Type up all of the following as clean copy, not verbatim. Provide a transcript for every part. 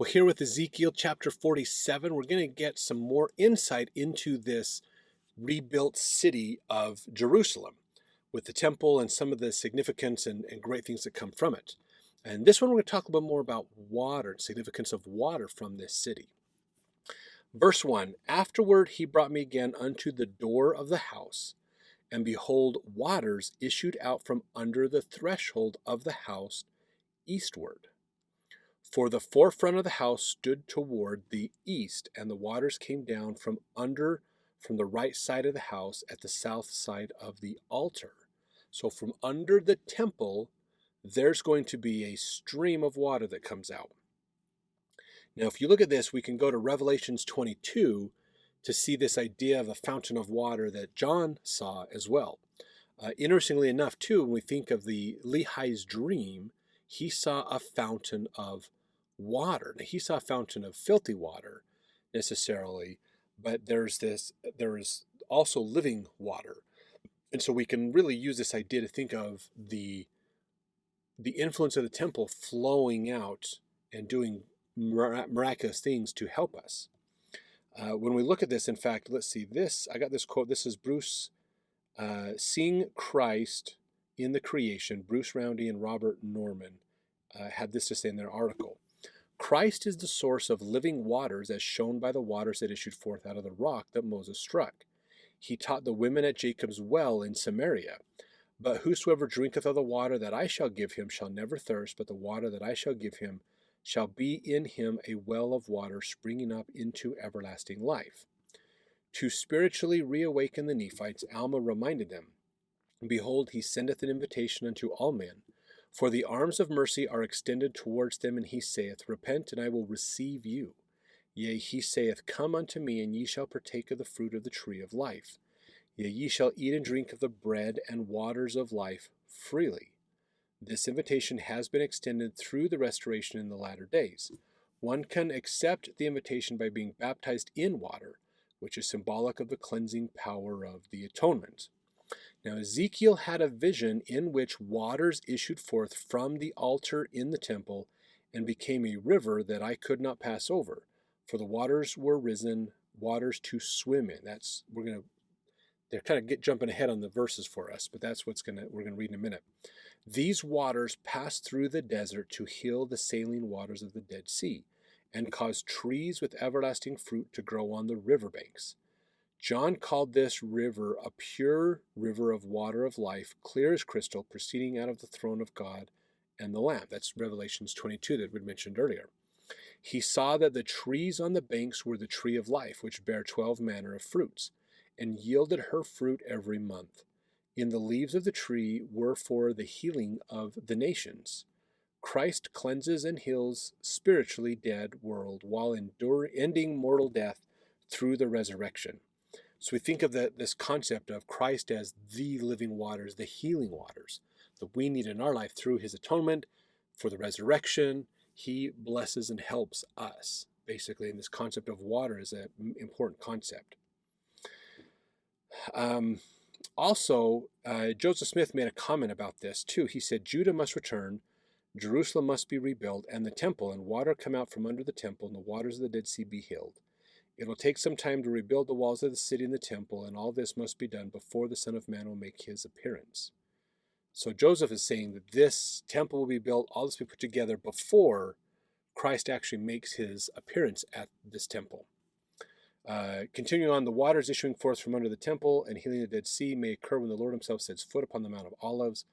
Well, here with Ezekiel chapter 47, we're going to get some more insight into this rebuilt city of Jerusalem with the temple and some of the significance and great things that come from it. And this one, we're going to talk a little bit more about water and significance of water from this city. Verse 1, Afterward he brought me again unto the door of the house, and behold, waters issued out from under the threshold of the house eastward. For the forefront of the house stood toward the east, and the waters came down from the right side of the house at the south side of the altar. So from under the temple, there's going to be a stream of water that comes out. Now, if you look at this, we can go to Revelations 22 to see this idea of a fountain of water that John saw as well. Interestingly enough, too, when we think of the Lehi's dream, he saw a fountain of water. Now, he saw a fountain of filthy water necessarily, but there is also living water. And so we can really use this idea to think of the influence of the temple flowing out and doing miraculous things to help us. When we look at this, in fact, let's see this. I got this quote. This is Bruce Seeing Christ in the Creation. Bruce Roundy and Robert Norman had this to say in their article. Christ is the source of living waters as shown by the waters that issued forth out of the rock that Moses struck. He taught the women at Jacob's well in Samaria. But whosoever drinketh of the water that I shall give him shall never thirst, but the water that I shall give him shall be in him a well of water springing up into everlasting life. To spiritually reawaken the Nephites, Alma reminded them, Behold, he sendeth an invitation unto all men. For the arms of mercy are extended towards them, and he saith, Repent, and I will receive you. Yea, he saith, Come unto me, and ye shall partake of the fruit of the tree of life. Yea, ye shall eat and drink of the bread and waters of life freely. This invitation has been extended through the restoration in the latter days. One can accept the invitation by being baptized in water, which is symbolic of the cleansing power of the atonement. Now Ezekiel had a vision in which waters issued forth from the altar in the temple and became a river that I could not pass over, for the waters were risen, waters to swim in. They're kind of jumping ahead on the verses for us, but that's we're gonna read in a minute. These waters passed through the desert to heal the saline waters of the Dead Sea, and caused trees with everlasting fruit to grow on the riverbanks. John called this river a pure river of water of life, clear as crystal, proceeding out of the throne of God and the Lamb. That's Revelations 22 that we mentioned earlier. He saw that the trees on the banks were the tree of life, which bare 12 manner of fruits, and yielded her fruit every month. In the leaves of the tree were for the healing of the nations. Christ cleanses and heals spiritually dead world while ending mortal death through the resurrection. So we think of this concept of Christ as the living waters, the healing waters that we need in our life through his atonement for the resurrection. He blesses and helps us, basically, and this concept of water is an important concept. Also, Joseph Smith made a comment about this too. He said, Judah must return, Jerusalem must be rebuilt, and the temple, and water come out from under the temple, and the waters of the Dead Sea be healed. It will take some time to rebuild the walls of the city and the temple, and all this must be done before the Son of Man will make his appearance. So Joseph is saying that this temple will be built, all this will be put together before Christ actually makes his appearance at this temple. Continuing on, the waters issuing forth from under the temple and healing the Dead Sea may occur when the Lord himself sets foot upon the Mount of Olives,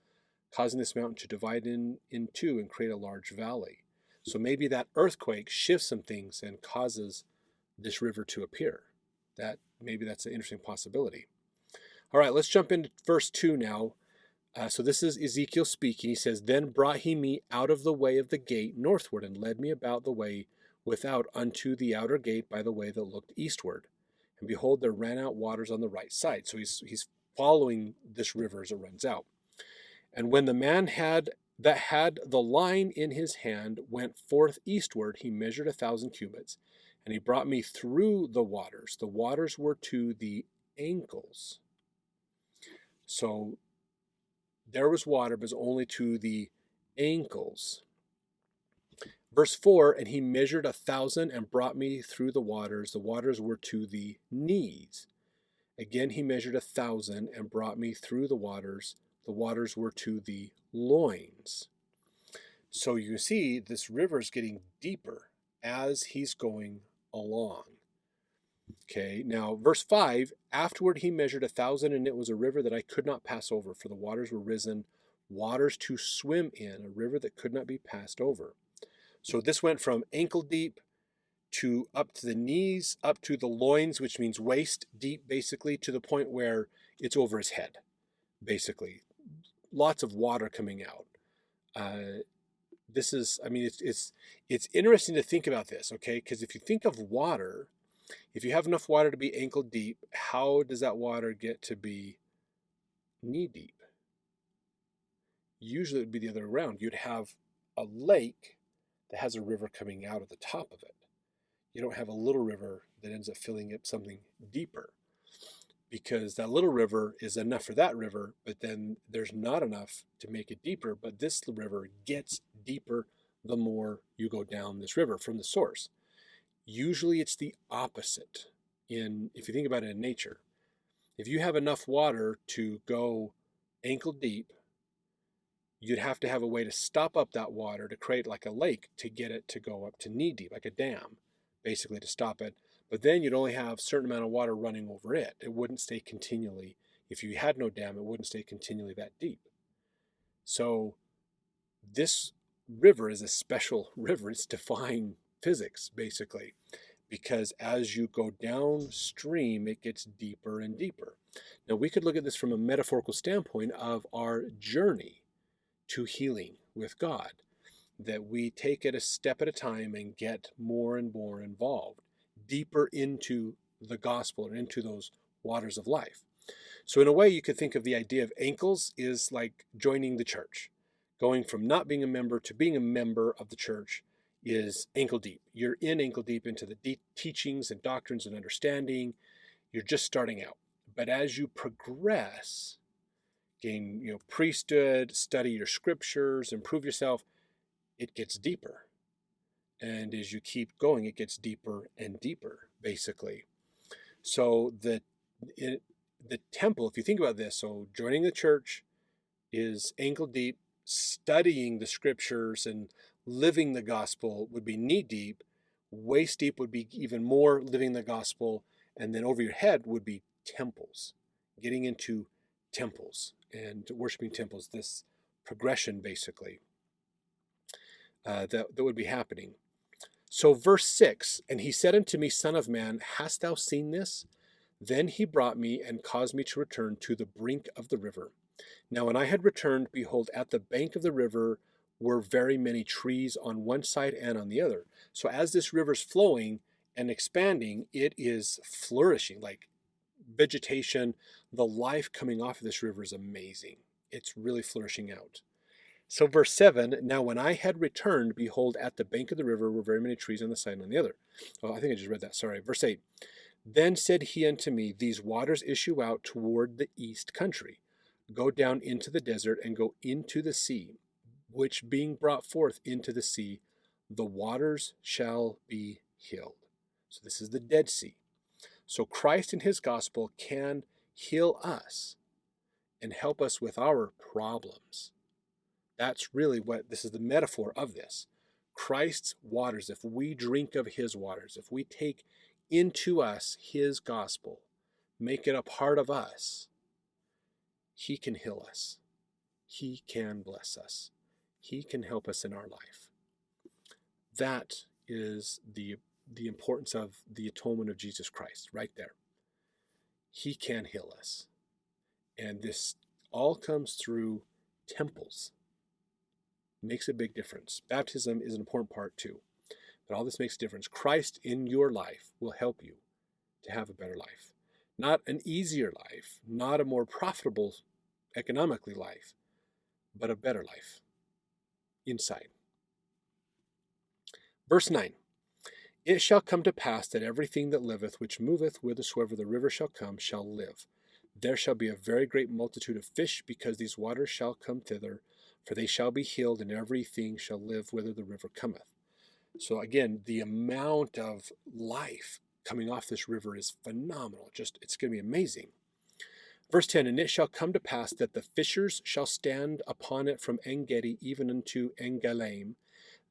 causing this mountain to divide in two and create a large valley. So maybe that earthquake shifts some things and causes this river to appear. Maybe that's an interesting possibility. All right, let's jump into verse 2 now. So this is Ezekiel speaking. He says, Then brought he me out of the way of the gate northward, and led me about the way without unto the outer gate by the way that looked eastward. And behold, there ran out waters on the right side. So he's following this river as it runs out. And when the man that had the line in his hand went forth eastward, he measured 1,000 cubits, and he brought me through the waters. The waters were to the ankles. So there was water, but it was only to the ankles. Verse 4, and he measured 1,000 and brought me through the waters. The waters were to the knees. Again he measured 1,000 and brought me through the waters. The waters were to the loins. So you see this river is getting deeper as he's going along. Okay, now verse 5, afterward he measured 1,000, and it was a river that I could not pass over, for the waters were risen, waters to swim in, a river that could not be passed over. So this went from ankle deep to up to the knees, up to the loins, which means waist deep, basically, to the point where it's over his head, basically. Lots of water coming out. This is, I mean, it's interesting to think about this, okay? Because if you think of water, if you have enough water to be ankle deep, how does that water get to be knee deep? Usually it would be the other way around. You'd have a lake that has a river coming out of the top of it. You don't have a little river that ends up filling up something deeper, because that little river is enough for that river, but then there's not enough to make it deeper. But this river gets deeper the more you go down this river from the source. Usually it's the opposite if you think about it in nature. If you have enough water to go ankle deep, you'd have to have a way to stop up that water to create like a lake to get it to go up to knee deep, like a dam, basically, to stop it. But then you'd only have a certain amount of water running over it. It wouldn't stay continually. If you had no dam, it wouldn't stay continually that deep. So this river is a special river. It's defying physics, basically, because as you go downstream, it gets deeper and deeper. Now, we could look at this from a metaphorical standpoint of our journey to healing with God, that we take it a step at a time and get more and more involved, deeper into the gospel and into those waters of life. So in a way, you could think of the idea of ankles is like joining the church. Going from not being a member to being a member of the church is ankle deep. You're in ankle deep into the deep teachings and doctrines and understanding. You're just starting out. But as you progress, gain priesthood, study your scriptures, improve yourself, it gets deeper. And as you keep going, it gets deeper and deeper, basically. So the temple, if you think about this, so joining the church is ankle deep, studying the scriptures and living the gospel would be knee deep, waist deep would be even more living the gospel, and then over your head would be temples, getting into temples and worshiping temples, this progression basically that would be happening. So verse 6, and he said unto me, Son of man, hast thou seen this? Then he brought me and caused me to return to the brink of the river. Now when I had returned, behold, at the bank of the river were very many trees on one side and on the other. So as this river's flowing and expanding, it is flourishing, like vegetation. The life coming off of this river is amazing. It's really flourishing out. So verse 7, now when I had returned, behold, at the bank of the river were very many trees on the side and on the other. Oh, I think I just read that, sorry. Verse 8, then said he unto me, these waters issue out toward the east country. Go down into the desert and go into the sea, which being brought forth into the sea, the waters shall be healed. So this is the Dead Sea. So Christ and his gospel can heal us and help us with our problems. That's really what this is, the metaphor of this. Christ's waters, if we drink of his waters, if we take into us his gospel, make it a part of us, he can heal us. He can bless us. He can help us in our life. That is the importance of the atonement of Jesus Christ right there. He can heal us. And this all comes through temples. Makes a big difference. Baptism is an important part too. But all this makes a difference. Christ in your life will help you to have a better life. Not an easier life, not a more profitable economically life, but a better life inside. Verse 9, it shall come to pass that everything that liveth, which moveth whithersoever the river shall come, shall live. There shall be a very great multitude of fish, because these waters shall come thither, for they shall be healed, and everything shall live whither the river cometh. So again, the amount of life coming off this river is phenomenal. Just, it's going to be amazing. Verse 10, and it shall come to pass that the fishers shall stand upon it from En-gedi even unto En-galaim.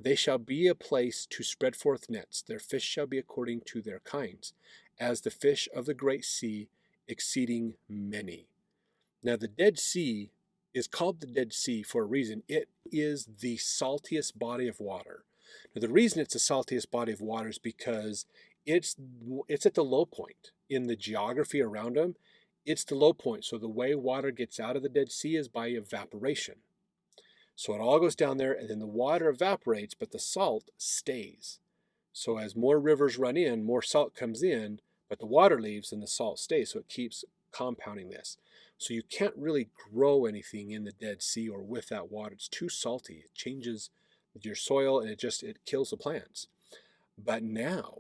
They shall be a place to spread forth nets. Their fish shall be according to their kinds, as the fish of the great sea, exceeding many. Now the Dead Sea is called the Dead Sea for a reason. It is the saltiest body of water. Now the reason it's the saltiest body of water is because it's at the low point in the geography around them. It's the low point. So the way water gets out of the Dead Sea is by evaporation. So it all goes down there, and then the water evaporates, but the salt stays. So as more rivers run in, more salt comes in, but the water leaves and the salt stays. So it keeps compounding this. So you can't really grow anything in the Dead Sea or with that water. It's too salty. It changes your soil, and it kills the plants. But now,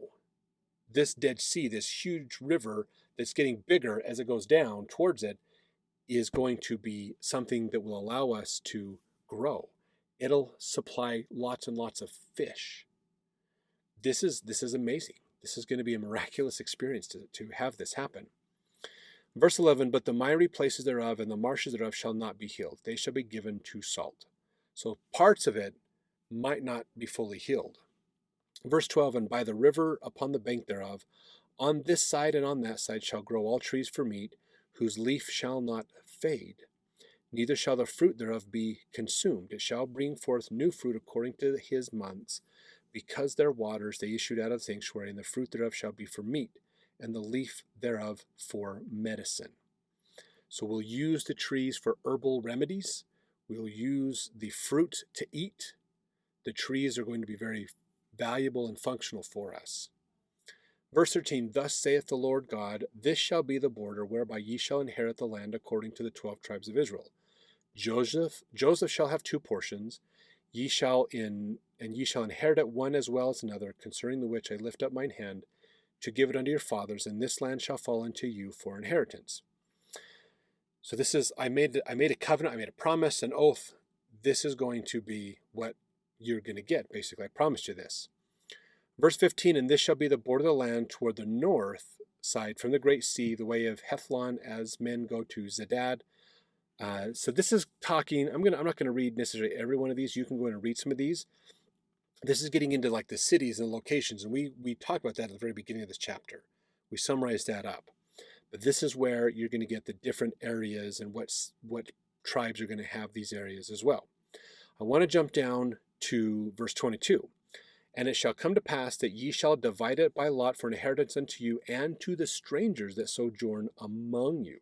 this Dead Sea, this huge river that's getting bigger as it goes down towards it, is going to be something that will allow us to grow. It'll supply lots and lots of fish. This is amazing. This is going to be a miraculous experience to have this happen. Verse 11, but the miry places thereof and the marshes thereof shall not be healed. They shall be given to salt. So parts of it might not be fully healed. Verse 12, and by the river upon the bank thereof, on this side and on that side shall grow all trees for meat, whose leaf shall not fade, neither shall the fruit thereof be consumed. It shall bring forth new fruit according to his months, because their waters they issued out of the sanctuary, and the fruit thereof shall be for meat, and the leaf thereof for medicine. So we'll use the trees for herbal remedies. We'll use the fruit to eat. The trees are going to be very valuable and functional for us. Verse 13, thus saith the Lord God, this shall be the border whereby ye shall inherit the land according to the 12 tribes of Israel. Joseph shall have 2 portions. Ye shall inherit it one as well as another, concerning the which I lift up mine hand to give it unto your fathers, and this land shall fall unto you for inheritance. So this is, I made a covenant, I made a promise, an oath. This is going to be what you're going to get, basically. I promised you this. Verse 15, and this shall be the border of the land toward the north side from the great sea, the way of Hethlon, as men go to Zedad. So this is talking, I'm not going to read necessarily every one of these. You can go in and read some of these. This is getting into like the cities and locations, and we talked about that at the very beginning of this chapter. We summarized that up. But this is where you're going to get the different areas and what tribes are going to have these areas as well. I want to jump down to verse 22. And it shall come to pass that ye shall divide it by lot for an inheritance unto you and to the strangers that sojourn among you,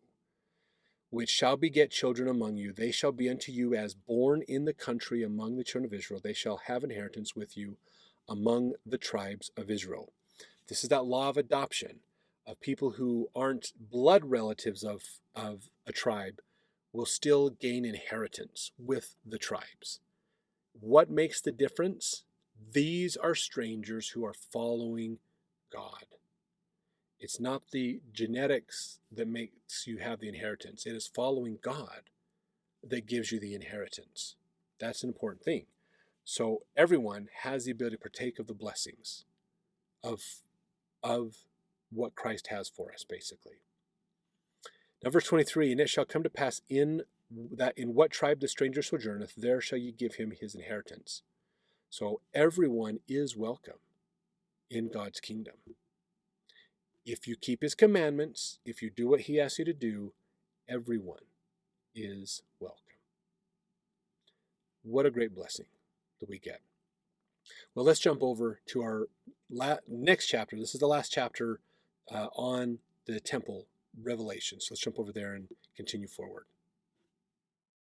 which shall beget children among you. They shall be unto you as born in the country among the children of Israel. They shall have inheritance with you among the tribes of Israel. This is that law of adoption of people who aren't blood relatives of a tribe will still gain inheritance with the tribes. What makes the difference? These are strangers who are following God. It's not the genetics that makes you have the inheritance. It is following God that gives you the inheritance. That's an important thing. So everyone has the ability to partake of the blessings of what Christ has for us, basically. Now verse 23, and it shall come to pass in what tribe the stranger sojourneth, there shall ye give him his inheritance. So everyone is welcome in God's kingdom. If you keep his commandments, if you do what he asks you to do, everyone is welcome. What a great blessing that we get. Well, let's jump over to our next chapter. This is the last chapter on the temple, Revelation. So let's jump over there and continue forward.